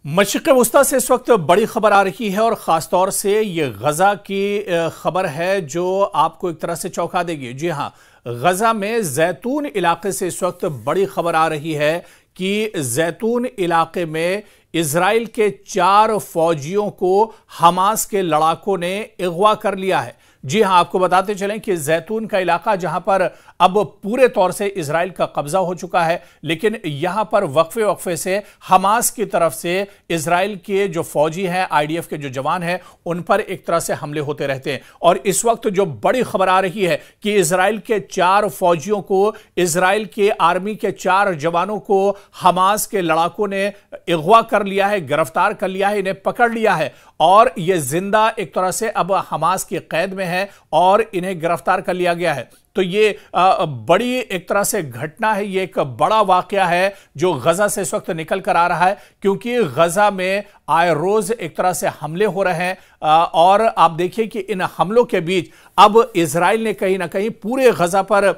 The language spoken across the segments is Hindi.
मशरिक़ वुस्ता से इस वक्त बड़ी खबर आ रही है और ख़ासतौर से ये गज़ा की खबर है जो आपको एक तरह से चौंका देगी। जी हाँ, गज़ा में जैतून इलाके से इस वक्त बड़ी खबर आ रही है कि जैतून इलाके में इजराइल के 4 फौजियों को हमास के लड़ाकों ने अगवा कर लिया है। जी हां, आपको बताते चलें कि जैतून का इलाका जहां पर अब पूरे तौर से इजराइल का कब्जा हो चुका है, लेकिन यहां पर वक्फे वक्फे से हमास की तरफ से इजराइल के जो फौजी हैं, आईडीएफ के जो जवान हैं, उन पर एक तरह से हमले होते रहते हैं। और इस वक्त जो बड़ी खबर आ रही है कि इजराइल के 4 फौजियों को, इजराइल के आर्मी के 4 जवानों को हमास के लड़ाकों ने अगवा कर लिया है, गिरफ्तार कर लिया है, इन्हें पकड़ लिया है और ये जिंदा एक तरह से अब हमास की कैद में है और इन्हें गिरफ्तार कर लिया गया है। तो ये बड़ी एक तरह से घटना है, ये एक बड़ा वाकया है जो गजा से इस वक्त निकल कर आ रहा है, क्योंकि गजा में आए रोज एक तरह से हमले हो रहे हैं और आप देखिए कि इन हमलों के बीच अब इजराइल ने कहीं ना कहीं पूरे गजा पर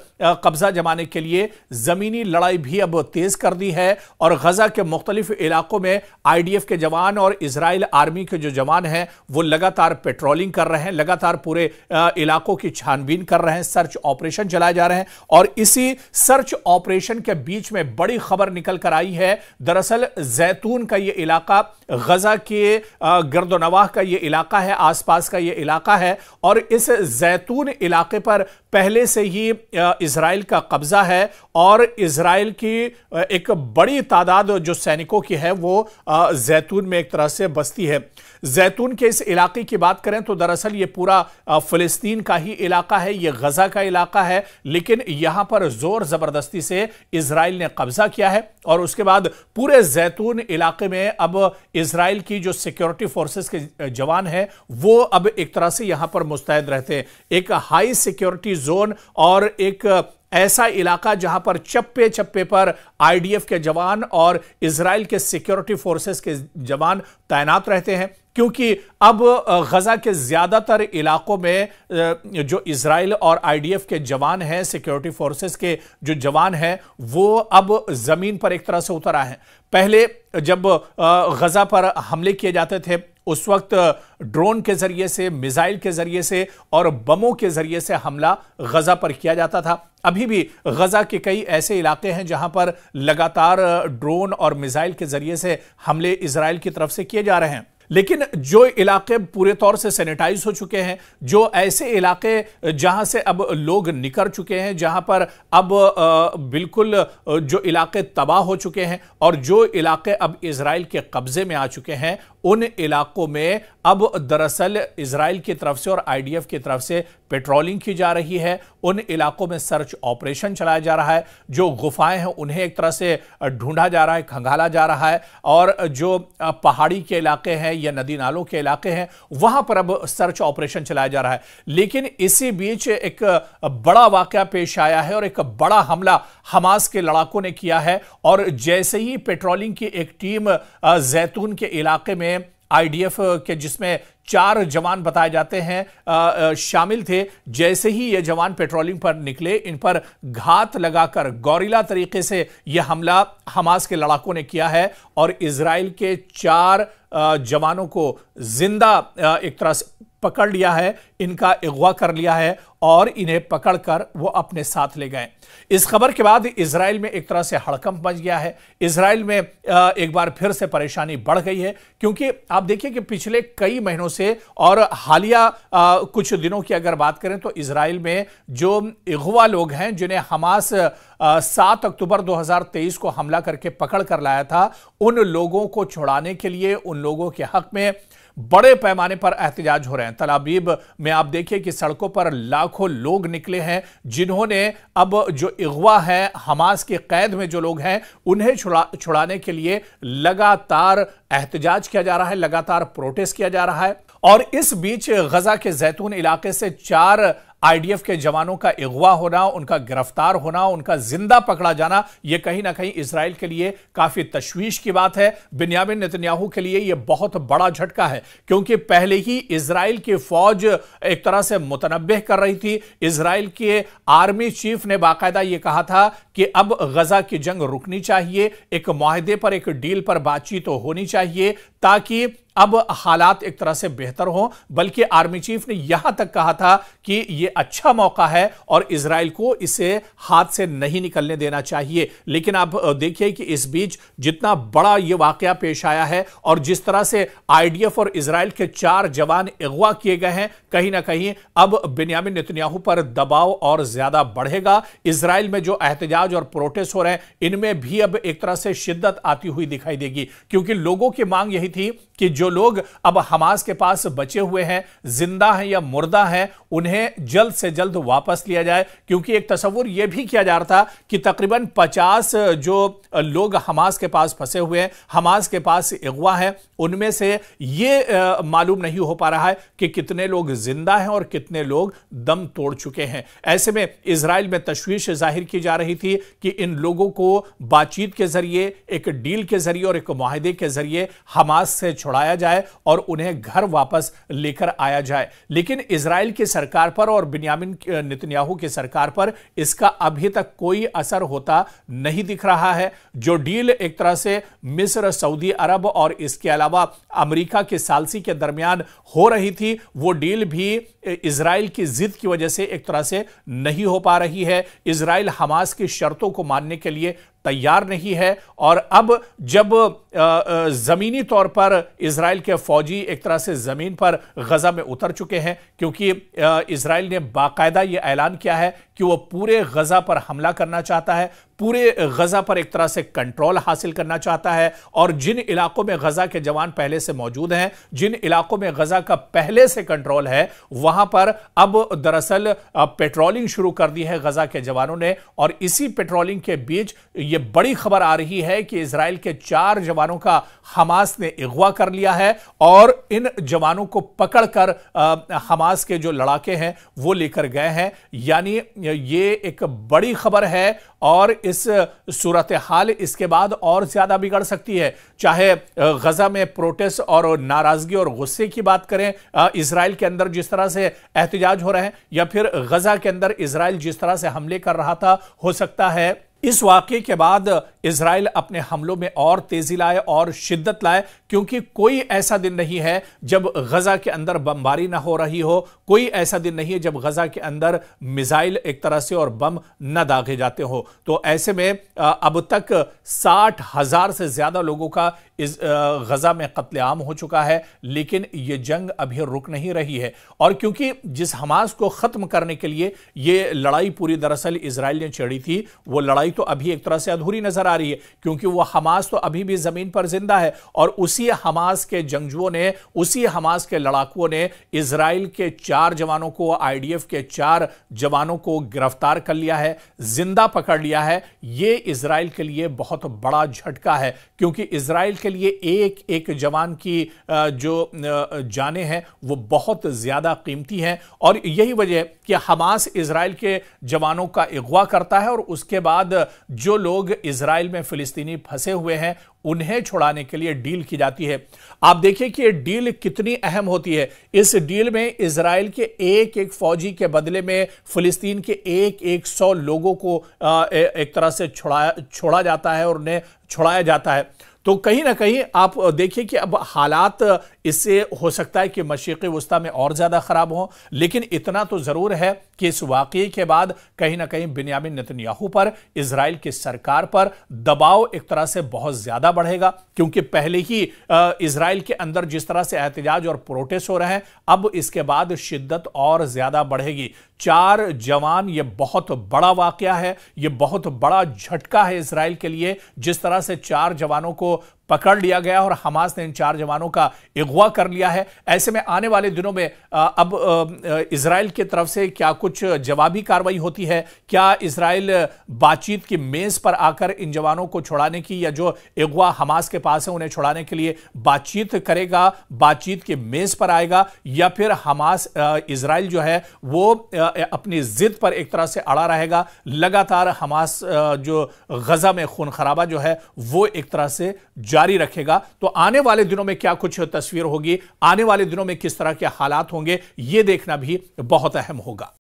कब्जा जमाने के लिए जमीनी लड़ाई भी अब तेज कर दी है और गजा के मुख्तलिफ इलाकों में आईडीएफ के जवान और इजराइल आर्मी के जो जवान हैं वो लगातार पेट्रोलिंग कर रहे हैं, लगातार पूरे इलाकों की छानबीन कर रहे हैं, सर्च ऑपरेशन चलाए जा रहे हैं। और इसी सर्च ऑपरेशन के बीच में बड़ी खबर निकल कर आई है। दरअसल जैतून का यह इलाका गजा के गर्दोनवाह का यह इलाका है, आसपास का यह इलाका है और इस जैतून इलाके पर पहले से ही इजराइल का कब्जा है और इजराइल की एक बड़ी तादाद जो सैनिकों की है वो जैतून में एक तरह से बसती है। जैतून के इस इलाके की बात करें तो दरअसल ये पूरा फिलिस्तीन का ही इलाका है, ये गजा का इलाका है, लेकिन यहां पर जोर जबरदस्ती से इजराइल ने कब्जा किया है और उसके बाद पूरे जैतून इलाके में अब इजराइल की जो सिक्योरिटी फोर्सेस के जवान हैं वो अब एक तरह से यहां पर मुस्तैद रहते हैं। एक हाई सिक्योरिटी जोन और एक ऐसा इलाका जहां पर चप्पे चप्पे पर आईडीएफ के जवान और इजराइल के सिक्योरिटी फोर्सेस के जवान तैनात रहते हैं, क्योंकि अब गजा के ज्यादातर इलाकों में जो इजराइल और आईडीएफ के जवान हैं, सिक्योरिटी फोर्सेस के जो जवान हैं वो अब जमीन पर एक तरह से उतर आए हैं। पहले जब गजा पर हमले किए जाते थे उस वक्त ड्रोन के जरिए से, मिसाइल के जरिए से और बमों के जरिए से हमला गजा पर किया जाता था। अभी भी गजा के कई ऐसे इलाके हैं जहां पर लगातार ड्रोन और मिसाइल के जरिए से हमले इजराइल की तरफ से किए जा रहे हैं। लेकिन जो इलाके पूरे तौर से सैनिटाइज हो चुके हैं, जो ऐसे इलाके जहां से अब लोग निकल चुके हैं, जहां पर अब बिल्कुल जो इलाके तबाह हो चुके हैं और जो इलाके अब इजराइल के कब्जे में आ चुके हैं, उन इलाकों में अब दरअसल इजराइल की तरफ से और आईडीएफ की तरफ से पेट्रोलिंग की जा रही है। उन इलाकों में सर्च ऑपरेशन चलाया जा रहा है, जो गुफाएं हैं उन्हें एक तरह से ढूंढा जा रहा है, खंगाला जा रहा है और जो पहाड़ी के इलाके हैं या नदी नालों के इलाके हैं वहां पर अब सर्च ऑपरेशन चलाया जा रहा है। लेकिन इसी बीच एक बड़ा वाकया पेश आया है और एक बड़ा हमला हमास के लड़ाकों ने किया है और जैसे ही पेट्रोलिंग की एक टीम जैतून के इलाके में आईडीएफ के, जिसमें 4 जवान बताए जाते हैं शामिल थे, जैसे ही ये जवान पेट्रोलिंग पर निकले, इन पर घात लगाकर गौरीला तरीके से यह हमला हमास के लड़ाकों ने किया है और इजराइल के 4 जवानों को जिंदा एक तरह से पकड़ लिया है, इनका अगवा कर लिया है और इन्हें पकड़कर वो अपने साथ ले गए। इस खबर के बाद इजराइल में एक तरह से हड़कंप मच गया है। इजराइल में एक बार फिर से परेशानी बढ़ गई है, क्योंकि आप देखिए कि पिछले कई महीनों से और हालिया कुछ दिनों की अगर बात करें तो इजराइल में जो अगवा लोग हैं, जिन्हें हमास 7 अक्टूबर 2023 को हमला करके पकड़ कर लाया था, उन लोगों को छुड़ाने के लिए, उन लोगों के हक में बड़े पैमाने पर एहतजाज हो रहे हैं। तल अवीव में आप देखिए कि सड़कों पर लाखों लोग निकले हैं, जिन्होंने अब जो अगवा है, हमास की कैद में जो लोग हैं, उन्हें छुड़ाने के लिए लगातार एहतजाज किया जा रहा है, लगातार प्रोटेस्ट किया जा रहा है। और इस बीच गजा के जैतून इलाके से 4 आईडीएफ के जवानों का अगवा होना, उनका गिरफ्तार होना, उनका जिंदा पकड़ा जाना, यह कहीं ना कहीं इजराइल के लिए काफी तशवीश की बात है। बिन्यामिन नेतन्याहू के लिए यह बहुत बड़ा झटका है, क्योंकि पहले ही इजराइल की फौज एक तरह से मुतनब्बिह कर रही थी। इजराइल के आर्मी चीफ ने बाकायदा यह कहा था कि अब गजा की जंग रुकनी चाहिए, एक मुआहदे पर, एक डील पर बातचीत होनी चाहिए, ताकि अब हालात एक तरह से बेहतर हो। बल्कि आर्मी चीफ ने यहां तक कहा था कि यह अच्छा मौका है और इजराइल को इसे हाथ से नहीं निकलने देना चाहिए। लेकिन आप देखिए कि इस बीच जितना बड़ा यह वाकया पेश आया है और जिस तरह से आईडीएफ और इजराइल के 4 जवान अगवा किए गए हैं, कहीं ना कहीं अब बिन्यामिन नेतन्याहू पर दबाव और ज्यादा बढ़ेगा। इजराइल में जो एहतजाज और प्रोटेस्ट हो रहे हैं, इनमें भी अब एक तरह से शिद्दत आती हुई दिखाई देगी, क्योंकि लोगों की मांग यही थी कि जो लोग अब हमास के पास बचे हुए हैं, जिंदा हैं या मुर्दा हैं, उन्हें जल्द से जल्द वापस लिया जाए। क्योंकि एक तस्वुर यह भी किया जा रहा था कि तकरीबन 50 जो लोग हमास के पास फंसे हुए हैं, हमास के पास अगवा हैं, उनमें से यह मालूम नहीं हो पा रहा है कि कितने लोग जिंदा हैं और कितने लोग दम तोड़ चुके हैं। ऐसे में इजराइल में तशवीश जाहिर की जा रही थी कि इन लोगों को बातचीत के जरिए, एक डील के जरिए और एक मुआहदे के जरिए हमास से छुड़ाया जाए और उन्हें घर वापस लेकर आया जाए। लेकिन इजराइल की सरकार पर और बिन्यामिन नेतन्याहू की सरकार पर इसका अभी तक कोई असर होता नहीं दिख रहा है। जो डील एक तरह से मिस्र, सऊदी अरब और इसके अलावा अमेरिका के सालसी के दरमियान हो रही थी, वो डील भी इजराइल की जिद की वजह से एक तरह से नहीं हो पा रही है। इजराइल हमास की शर्तों को मानने के लिए तैयार नहीं है। और अब जब जमीनी तौर पर इजराइल के फौजी एक तरह से जमीन पर गजा में उतर चुके हैं, क्योंकि इजराइल ने बाकायदा यह ऐलान किया है कि वह पूरे गजा पर हमला करना चाहता है, पूरे गजा पर एक तरह से कंट्रोल हासिल करना चाहता है। और जिन इलाकों में गजा के जवान पहले से मौजूद हैं, जिन इलाकों में गजा का पहले से कंट्रोल है, वहां पर अब दरअसल पेट्रोलिंग शुरू कर दी है गजा के जवानों ने। और इसी पेट्रोलिंग के बीच यह बड़ी खबर आ रही है कि इजराइल के 4 जवानों का हमास ने अगवा कर लिया है और इन जवानों को पकड़कर हमास के जो लड़ाके हैं वो लेकर गए हैं। यानी ये एक बड़ी खबर है और इस सूरत हाल इसके बाद और ज्यादा बिगड़ सकती है। चाहे गजा में प्रोटेस्ट और नाराजगी और गुस्से की बात करें, इजराइल के अंदर जिस तरह से एहतजाज हो रहे हैं, या फिर गजा के अंदर इजराइल जिस तरह से हमले कर रहा था, हो सकता है इस वाकये के बाद इजराइल अपने हमलों में और तेजी लाए और शिद्दत लाए। क्योंकि कोई ऐसा दिन नहीं है जब गजा के अंदर बमबारी ना हो रही हो, कोई ऐसा दिन नहीं है जब गजा के अंदर मिसाइल एक तरह से और बम न दागे जाते हो। तो ऐसे में अब तक 60,000 से ज्यादा लोगों का इस गजा में कत्लेआम हो चुका है, लेकिन यह जंग अभी रुक नहीं रही है। और क्योंकि जिस हमास को खत्म करने के लिए यह लड़ाई पूरी दरअसल इजराइल ने छेड़ी थी, वो लड़ाई तो अभी एक तरह से अधूरी नजर आ रही है, क्योंकि वो हमास तो अभी भी जमीन पर जिंदा है। और उसी हमास के जंगजुओं ने, उसी हमास के लड़ाकुओं ने इजराइल के 4 जवानों को, आईडीएफ के 4 जवानों को गिरफ्तार कर लिया है, जिंदा पकड़ लिया है। यह इजराइल के लिए बहुत बड़ा झटका है, क्योंकि इजराइल के लिए एक एक जवान की जो जानें हैं वो बहुत ज्यादा कीमती हैं। और यही वजह कि हमास इजराइल के जवानों का अगवा करता है और उसके बाद जो लोग इजराइल में फिलिस्तीनी फंसे हुए हैं उन्हें छुड़ाने के लिए डील की जाती है। आप देखिए कि यह डील कितनी अहम होती है। इस डील में इजराइल के एक एक फौजी के बदले में फिलिस्तीन के एक 100 लोगों को एक तरह से छोड़ा जाता है और उन्हें छुड़ाया जाता है। तो कहीं ना कहीं आप देखिए कि अब हालात इससे हो सकता है कि मशरिक़ी वस्ता में और ज्यादा खराब हो, लेकिन इतना तो जरूर है कि इस वाकये के बाद कहीं ना कहीं बिन्यामिन नेतन्याहू पर, इजराइल की सरकार पर दबाव एक तरह से बहुत ज्यादा बढ़ेगा। क्योंकि पहले ही इजराइल के अंदर जिस तरह से एहतजाज और प्रोटेस्ट हो रहे हैं, अब इसके बाद शिद्दत और ज्यादा बढ़ेगी। 4 जवान, यह बहुत बड़ा वाकया है, यह बहुत बड़ा झटका है इजराइल के लिए। जिस तरह से 4 जवानों को पकड़ लिया गया और हमास ने इन 4 जवानों का अगवा कर लिया है। ऐसे में आने वाले दिनों में अब इजराइल की तरफ से क्या कुछ जवाबी कार्रवाई होती है? क्या इजराइल बातचीत की मेज पर आकर इन जवानों को छुड़ाने की, या जो अगवा हमास के पास है उन्हें छुड़ाने के लिए बातचीत करेगा, बातचीत की मेज पर आएगा, या फिर हमास इजराइल जो है वो अपनी जिद पर एक तरह से अड़ा रहेगा? लगातार हमास जो गजा में खून खराबा जो है वो एक तरह से जारी रखेगा। तो आने वाले दिनों में क्या कुछ तस्वीर होगी, आने वाले दिनों में किस तरह के हालात होंगे, यह देखना भी बहुत अहम होगा।